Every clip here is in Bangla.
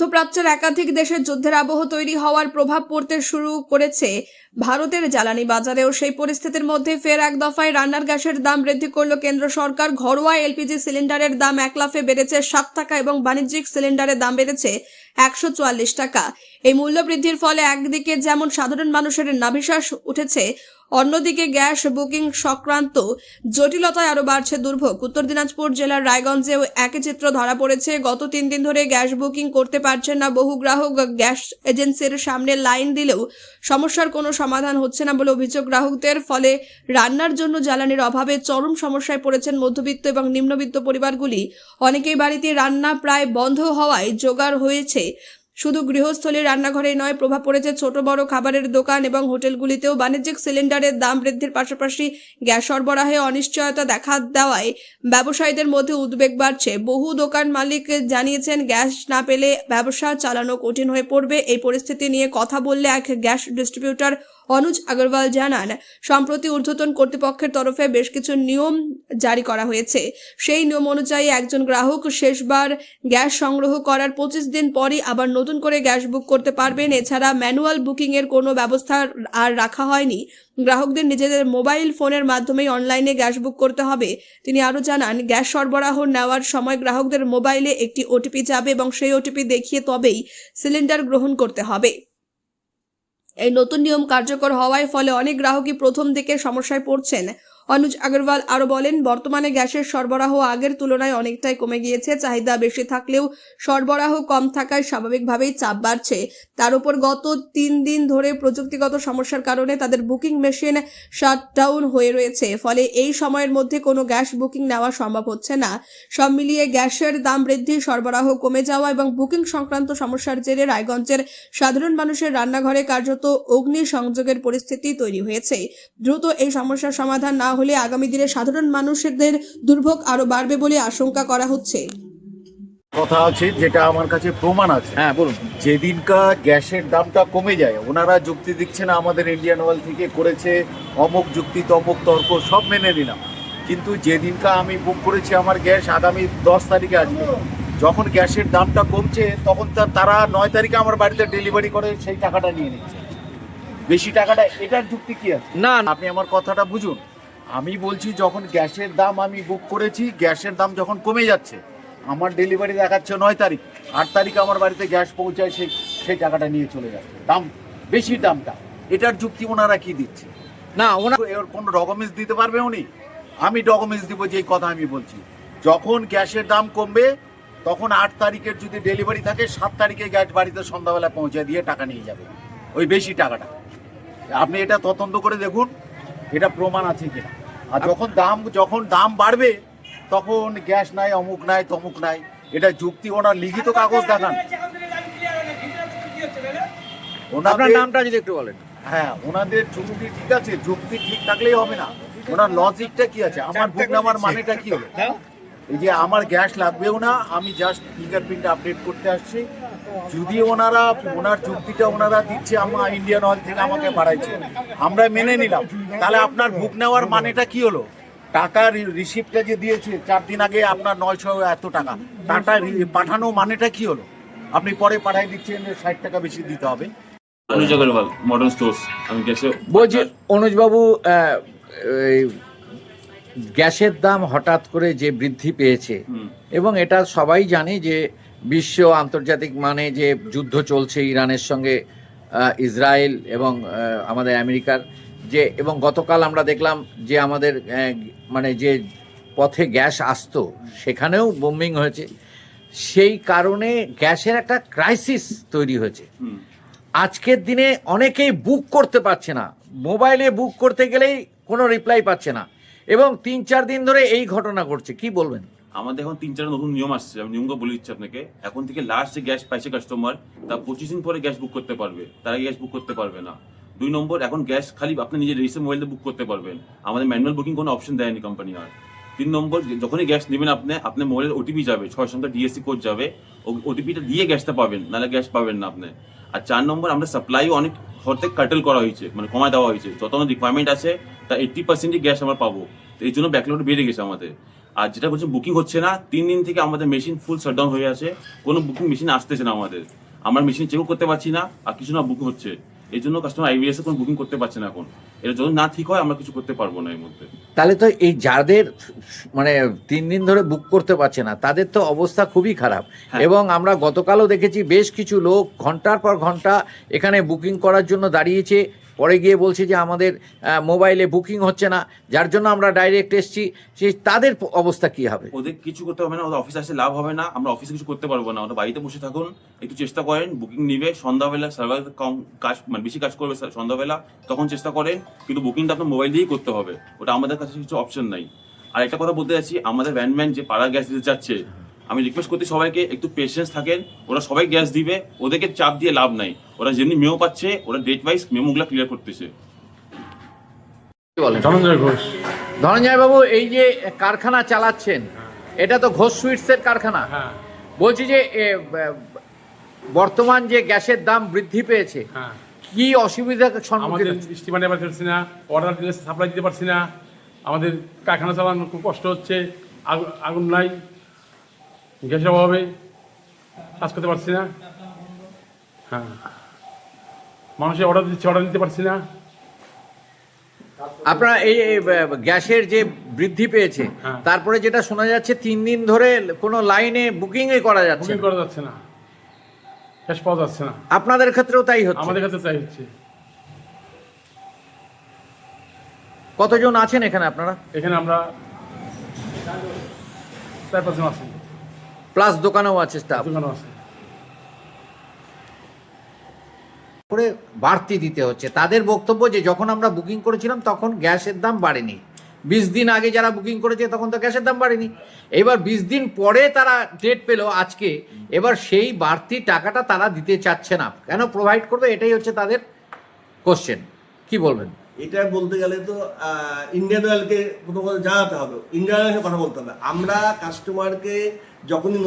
মধ্যপ্রাচ্যের একাধিক দেশের যুদ্ধের আবহ তৈরি হওয়ার প্রভাব পড়তে শুরু করেছে ভারতের জ্বালানি বাজারেও। সেই পরিস্থিতির মধ্যে ফের এক দফায় রান্নার গ্যাসের দাম বৃদ্ধি করল কেন্দ্র সরকার। ঘরোয়া এলপিজি সিলিন্ডারের দাম 1 লাফে বেড়েছে 7 টাকা এবং বাণিজ্যিক সিলিন্ডারের দাম বেড়েছে 144 টাকা। এই মূল্য বৃদ্ধির ফলে একদিকে যেমন সাধারণ মানুষের নাভিশ্বাস উঠেছে, অন্যদিকে গ্যাস বুকিং সংক্রান্ত জটিলতায় আরো বাড়ছে দুর্ভোগ। উত্তর দিনাজপুর জেলার রায়গঞ্জেও একই চিত্র ধরা পড়েছে। গত 3 দিন ধরে গ্যাস বুকিং করতে পারছেন না বহু গ্রাহক। গ্যাস এজেন্সির সামনে লাইন দিলেও সমস্যার কোনো সমাধান হচ্ছে না বলে অভিযোগ গ্রাহকদের। ফলে রান্নার জন্য জ্বালানির অভাবে চরম সমস্যায় পড়েছেন মধ্যবিত্ত এবং নিম্নবিত্ত পরিবারগুলি। অনেকেই বাড়িতে রান্না প্রায় বন্ধ হওয়ায় জোগাড় হয়েছে শুধু গৃহস্থলীর রান্নাঘরেই নয়, প্রভাব পড়েছে ছোট বড় খাবারের দোকান এবং হোটেলগুলিতেও। বাণিজ্যিক সিলিন্ডারের দাম বৃদ্ধির পাশাপাশি গ্যাস সরবরাহে অনিশ্চয়তা দেখা দেওয়ায় ব্যবসায়ীদের মধ্যে উদ্বেগ বাড়ছে। বহু দোকান মালিক জানিয়েছেন গ্যাস না পেলে ব্যবসা চালানো কঠিন হয়ে পড়বে। এই পরিস্থিতি নিয়ে কথা বললে এক গ্যাস ডিস্ট্রিবিউটর অনুজ আগরওয়াল জানান, সম্প্রতি ঊর্ধ্বতন কর্তৃপক্ষের তরফে বেশ কিছু নিয়ম জারি করা হয়েছে। সেই নিয়ম অনুযায়ী একজন গ্রাহক শেষবার গ্যাস সংগ্রহ করার 25 দিন পরই আবার নতুন করে গ্যাস বুক করতে পারবেন। এছাড়া ম্যানুয়াল বুকিং এর কোনো ব্যবস্থা আর রাখা হয়নি। গ্রাহকদের নিজেদের মোবাইল ফোনের মাধ্যমেই অনলাইনে গ্যাস বুক করতে হবে। তিনি আরো জানান, গ্যাস সরবরাহ নেওয়ার সময় গ্রাহকদের মোবাইলে একটি ওটিপি যাবে এবং সেই ওটিপি দেখিয়ে তবেই সিলিন্ডার গ্রহণ করতে হবে। এই নতুন নিয়ম কার্যকর হওয়ায় ফলে অনেক গ্রাহকই প্রথম দিকে সমস্যায় পড়ছেন। অনুজ আগরওয়াল আরো বলেন, বর্তমানে গ্যাসের সরবরাহ আগের তুলনায় অনেকটাই কমে গিয়েছে। চাহিদা বেশি থাকলেও সরবরাহ কম থাকায় স্বাভাবিকভাবেই চাপ বাড়ছে। তার উপর গত 3 দিন ধরে প্রযুক্তিগত সমস্যার কারণে তাদের বুকিং মেশিন শাটডাউন হয়ে রয়েছে। ফলে এই সময়ের মধ্যে কোনো গ্যাস বুকিং নেওয়া সম্ভব হচ্ছে না। সব মিলিয়ে গ্যাসের দাম বৃদ্ধি, সরবরাহ কমে যাওয়া এবং বুকিং সংক্রান্ত সমস্যার জেরে রায়গঞ্জের সাধারণ মানুষের রান্নাঘরে কার্যত অগ্নি সংযোগের পরিস্থিতি তৈরি হয়েছে। দ্রুত এই সমস্যার সমাধান না হলে আগামী দিনে সাধারণ মানুষদের দুর্ভোগ আরো বাড়বে বলে আশঙ্কা করা হচ্ছে। কথা আছে যেটা আমার কাছে প্রমাণ আছে। হ্যাঁ বলুন। যেদিনকা গ্যাসের দামটা কমে যায়, ওনারা যুক্তি দিচ্ছে না আমাদের ইন্ডিয়ান অয়েল থেকে করেছে অমুক যুক্তি তমুক তর্ক, সব মেনে নিলাম। কিন্তু যেদিনকা আমি বুক করেছি আমার গ্যাস আগামী 10 তারিখে আসবে, যখন গ্যাসের দামটা কমছে তখন তারা 9 তারিখে আমার বাড়িতে ডেলিভারি করে সেই টাকাটা নিয়ে নিচ্ছে, বেশি টাকাটা। এটার যুক্তি কি আছে? না, আপনি আমার কথাটা বুঝুন। আমি বলছি যখন গ্যাসের দাম আমি বুক করেছি, গ্যাসের দাম যখন কমে যাচ্ছে, আমার ডেলিভারি দেখাচ্ছে 9 তারিখ, 8 তারিখ আমার বাড়িতে গ্যাস পৌঁছায়, সেই টাকাটা নিয়ে চলে যাচ্ছে, দাম বেশি দামটা। এটার যুক্তি ওনারা কি দিচ্ছে? না ওনার এর কোনো ডকুমেন্টস দিতে পারবে উনি? আমি ডকুমেন্টস দিব যেই কথা আমি বলছি। যখন গ্যাসের দাম কমবে তখন 8 তারিখের যদি ডেলিভারি থাকে, 7 তারিখে গ্যাস বাড়িতে সন্ধ্যাবেলা পৌঁছে দিয়ে টাকা নিয়ে যাবে, ওই বেশি টাকাটা। আপনি এটা তদন্ত করে দেখুন, এটা প্রমাণ আছে কিনা। আর যখন দাম বাড়বে তখন গ্যাস নাই, অমুক নাই, তমুক নাই, এটা যুক্তি। ওনার লিখিত কাগজ দেখান। আপনার নামটা যদি একটু বলেন। হ্যাঁ, ওনাদের যুক্তি ঠিক আছে, যুক্তি ঠিক থাকলেই হবে না, ওনার লজিকটা কি আছে? আমার বুক নেওয়ার মানেটা কি হলো? এই যে আমার গ্যাস লাগবেও না, আমি জাস্ট ফিঙ্গারপ্রিন্ট আপডেট করতে আসছি। যদি ওনার যুক্তিটা ওনারা দিচ্ছে আমার ইন্ডিয়ান অয়েল থেকে আমাকে বাড়াইছে, আমরা মেনে নিলাম, তাহলে আপনার বুক নেওয়ার মানেটা কি হলো? টাকার রিসিপ্টটা যে দিয়েছে 4 দিন আগে আপনার 900 এত টাকা, টাকা পাঠানো মানেটা কি হলো? আপনি পরে পাঠাই দিচ্ছেন 60 টাকা বেশি দিতে হবে। অনুজ আগরওয়াল, মডার্ন স্টোর্স। আমি গ্যাসে বলছি অনুজবাবু, গ্যাসের দাম হঠাৎ করে যে বৃদ্ধি পেয়েছে এবং এটা সবাই জানে যে বিশ্ব আন্তর্জাতিক মানে যে যুদ্ধ চলছে ইরানের সঙ্গে, ইসরায়েল এবং আমাদের আমেরিকার যে, এবং গতকাল আমরা দেখলাম যে আমাদের মানে যে পথে গ্যাস আসতো সেখানেও বোম্বিং হয়েছে। সেই কারণে গ্যাসের একটা ক্রাইসিস তৈরি হয়েছে। আজকের দিনে অনেকেই বুক করতে পারছে না, মোবাইলে বুক করতে গেলেই কোনো রিপ্লাই পাচ্ছে না, এবং 3-4 দিন ধরে এই ঘটনা ঘটছে। কি বলবেন? আমাদের এখন 3-4 নতুন নিয়ম আসছে, আমি নিয়মগুলো বলে দিচ্ছি আপনাকে। এখন থেকে লাস্ট যে গ্যাস পাইছে কাস্টমার, তার 25 দিন পরে গ্যাস বুক করতে পারবে, তার আগে গ্যাস বুক করতে পারবে না। 2 নম্বর, এখন গ্যাস খালি আপনি নিজের রেজিস্টার মোবাইলে বুক করতে পারবেন, আমাদের ম্যানুয়াল বুকিং কোনো অপশন দেয়নি কোম্পানি আর। 3 নম্বর, যখনই গ্যাস নেবেন আপনার মোবাইলের ওটিপি যাবে, 6 সংখ্যা ডিএসসি কোড যাবে, ওটিপিটা দিয়ে গ্যাসটা পাবেন, নাহলে গ্যাস পাবেন না আপনি। আর 4 নম্বর, আমরা সাপ্লাইও অনেক হতে কাটেল করা হয়েছে, মানে কমায় দেওয়া হয়েছে। যত আমার রিকোয়ারমেন্ট আছে তার 80%ই গ্যাস আমরা পাবো, তো এই জন্য ব্যাকলগ বেড়ে গেছে আমাদের। আর যেটা বলছে বুকিং হচ্ছে না, 3 দিন থেকে আমাদের মেশিন ফুল শাটডাউন হয়ে আছে, কোনো বুকিং মেশিন আসতেছে না আমাদের। আমরা মেশিন চেকও করতে পারছি না, আর কিছু না বুকিং হচ্ছে। এই জন্য কাস্টমার আইবিএস এ কোনো বুকিং করতে পারছে না এখন। এটা যদি না ঠিক হয় আমরা কিছু করতে পারবো না এর মধ্যে। তাহলে তো এই যাদের মানে 3 দিন ধরে বুক করতে পারছে না তাদের তো অবস্থা খুবই খারাপ। হ্যাঁ। এবং আমরা গতকালও দেখেছি বেশ কিছু লোক ঘন্টার পর ঘন্টা এখানে বুকিং করার জন্য দাঁড়িয়েছে, পরে গিয়ে বলছে যে আমাদের মোবাইলে বুকিং হচ্ছে না, যার জন্য আমরা ডাইরেক্ট এসছি। সেই তাদের অবস্থা কি হবে? ওদের কিছু করতে হবে না, ওদের অফিসে আসলে লাভ হবে না, আমরা অফিসে কিছু করতে পারবো না। ওরা বাড়িতে বসে থাকুন, একটু চেষ্টা করেন, বুকিং নিবে সন্ধ্যাবেলা, সার্ভার কম কাজ মানে বেশি কাজ করবে সন্ধ্যাবেলা, তখন চেষ্টা করেন। কিন্তু বুকিংটা আপনার মোবাইল দিয়েই করতে হবে, ওটা আমাদের কাছে কিছু অপশন নাই। আর একটা কথা বলতে যাচ্ছি, আমাদের ভ্যানম্যান যে পাড়া গ্যাস দিতে যাচ্ছে, আমি রিকোয়েস্ট করতে সবাইকে একটু পেশেন্স থাকেন, ওরা সবাই গ্যাস দিবে, ওদেরকে চাপ দিয়ে লাভ নাই। ওরা যেমনি মেমো পাচ্ছে, ওরা ডেট ওয়াইজ মেমোগুলো ক্লিয়ার করতেছে। ধনঞ্জয় ঘোষ। ধনঞ্জয় বাবু, এই যে কারখানা চালাচ্ছেন, এটা তো ঘোষ সুইটসের কারখানা। হ্যাঁ বলছি যে বর্তমান যে গ্যাসের দাম বৃদ্ধি পেয়েছে, হ্যাঁ, কি অসুবিধার সম্মুখীন আমাদের স্টিমার নেবার পারছি না, অর্ডার দিলে সাপ্লাই দিতে পারছি না, আমাদের কারখানা চালানো খুব কষ্ট হচ্ছে, আগুন নাই, গ্যাসের অভাবে কাজ করতে পারছি না। হ্যাঁ, মানুষের অর্ডার দিচ্ছে, অর্ডার দিতে পারছি না। আপনারা এই গ্যাসের যে বৃদ্ধি পেয়েছে, হ্যাঁ। তারপরে যেটা শোনা যাচ্ছে 3 দিন ধরে কোনো লাইনে বুকিংই করা যাচ্ছে বুকিং না। করা যাচ্ছে না, গ্যাস পাওয়া যাচ্ছে না। আপনাদের ক্ষেত্রেও তাই হচ্ছে? আমাদের কাছে চাই হচ্ছে। কতজন আছেন এখানে আপনারা? এখানে আমরা 4-5 জন আছি, প্লাস দোকানেও আছে স্টাফ। দোকানও আছে। করে বাড়তি দিতে হচ্ছে। তাদের বক্তব্য যে যখন আমরা বুকিং করেছিলাম তখন গ্যাসের দাম বাড়েনি, 20 দিন আগে যারা বুকিং করেছে তখন তো গ্যাসের দাম বাড়েনি। এবার 20 দিন পরে তারা ডেট পেল আজকে, এবার সেই বাড়তি টাকাটা তারা দিতে চাচ্ছে না, কেন প্রোভাইড করবে? এটাই হচ্ছে তাদের কোশ্চেন। কি বলবেন? এটা বলতে গেলে তো ইন্ডিয়ান অয়েলকে প্রথম কথা জানাতে হবে, ইন্ডিয়ান অয়েলের কথা বলতে হবে। আমরা কাস্টমারকে যখনই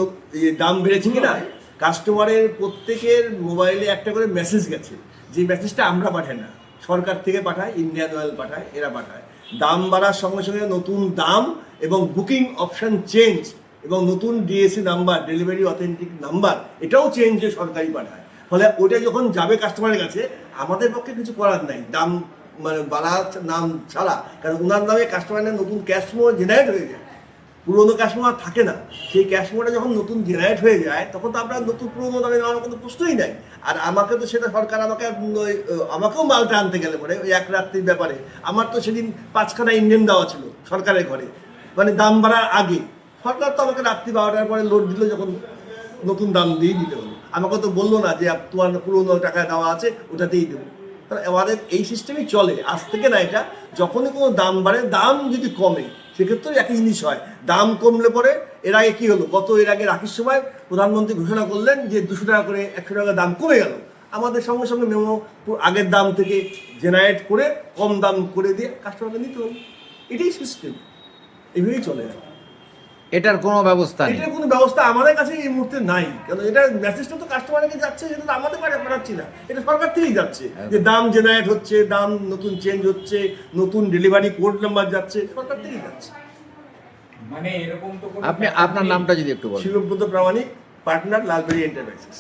দাম বেড়েছে কিনা, কাস্টমারের প্রত্যেকের মোবাইলে একটা করে মেসেজ গেছে, যে মেসেজটা আমরা পাঠাই না, সরকার থেকে পাঠায়, ইন্ডিয়ান অয়েল পাঠায়, এরা পাঠায়। দাম বাড়ার সঙ্গে সঙ্গে নতুন দাম এবং বুকিং অপশন চেঞ্জ এবং নতুন DSC number, delivery authentic number, এটাও চেঞ্জ সরকারি পাঠায়। ফলে ওটা যখন যাবে কাস্টমারের কাছে, আমাদের পক্ষে কিছু করার নাই দাম মানে বাড়ার নাম ছাড়া, কারণ ওনার নামে কাস্টমারের নতুন ক্যাশ ফ্লো জেনারেট হয়ে যায়, পুরোনো ক্যাশ ফ্লো আর থাকে না। সেই ক্যাশ ফ্লোটা যখন নতুন জেনারেট হয়ে যায়, তখন তো আপনার নতুন পুরোনো দামে নেওয়ার কোনো প্রশ্নই নাই। আর আমাকে তো সেটা সরকার আমাকেও মালটা আনতে গেলে পরে ওই এক রাত্রির ব্যাপারে আমার তো সেদিন 5খানা ইঞ্জিন দেওয়া ছিল সরকারের ঘরে, মানে দাম বাড়ার আগে। সরকার তো আমাকে রাত্রি 12টার পরে লোড দিল, যখন নতুন দাম দিয়ে দিতে হলো। আমাকে তো বললো না যে তোমার পুরোনো টাকা দেওয়া আছে ওটাতেই দেবো। আমাদের এই সিস্টেমই চলে আজ থেকে না, এটা যখনই কোনো দাম বাড়ে, দাম যদি কমে সেক্ষেত্রে একই জিনিস হয়। দাম কমলে পরে এর আগে কী হলো, এর আগে রাখির সময় প্রধানমন্ত্রী ঘোষণা করলেন যে 200 টাকা করে 100 টাকা দাম কমে গেল। আমাদের সঙ্গে সঙ্গে মেমো আগের দাম থেকে জেনারেট করে কম দাম করে দিয়ে কাস্টমারকে নিতে হবে। এটাই সিস্টেম, এভাবেই চলে যায়। এটার কোনো ব্যবস্থা নেই? এটার কোনো ব্যবস্থা আমাদের কাছে এই মুহূর্তে নাই, কারণ এটা মেসেজটা তো কাস্টমারকে যাচ্ছে, সেটা তো আমাদের কাছে পাঠাচ্ছি না, এটা সরকার থেকেই যাচ্ছে, যে দাম জেনারেট হচ্ছে, দাম নতুন চেঞ্জ হচ্ছে, নতুন ডেলিভারি কোড নাম্বার যাচ্ছে, সরকার থেকেই যাচ্ছে। আপনি আপনার নামটা যদি একটু বলেন। শিবব্রত প্রামাণিক, পার্টনার, লালবেরি এন্টারপ্রাইজেস।